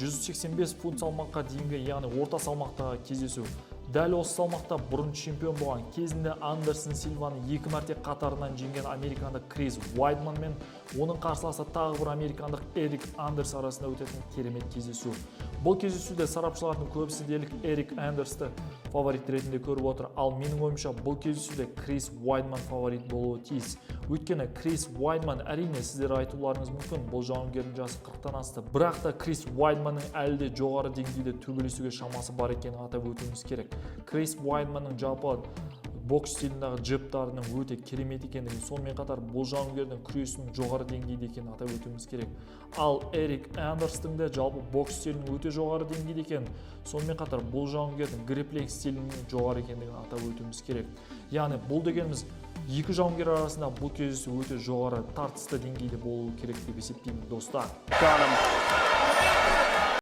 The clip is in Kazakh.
185 фунт салмаққа дейінгі, яғни орта салмақтағы кездесу. Дәл осы салмақта бұрын чемпион болған, кезінде Андерсон Силваны 2 мәрте қатарынан жеңген американдық Крис Уайдман мен оның қарсыласы тағы бір американдық Эрик Андерс арасында өтетін керемет кездесу. Бұл кездесуде сарапшылардың көбісі дерлік Эрик Андерсті фаворит ретінде көріп отыр, ал менің ойымша бұл кездесуде Крис Уайдман фаворит болуы тиіс. Өйткені Крис Уайдман, әрине сіздер айтуларыңыз мүмкін, бұл жауынгердің жасы 40-тан асты. Бірақ та Крис Уайдманның әлі де жоғары деңгейде төбелесуге шамасы бар екенін атап өтуіміз керек. Крис Уайдманның жалпы бокс стиліндегі джебтарының өте керемет екендігін, сонымен қатар бұл жауынгердің күресінің жоғары деңгейде екенін атап өтуіміз керек. Ал Эрик Андерстің де жалпы бокс стилінің өте жоғары деңгейде екенін, сонымен қатар бұл жауынгердің грэпплинг стилінің жоғары екендігін атап өтуіміз керек. Яғни бұл дегеніміз екі жауынгер арасында бұл кездесу өте жоғары тартысты деңгейде болуы керек деп есептеймін, достар.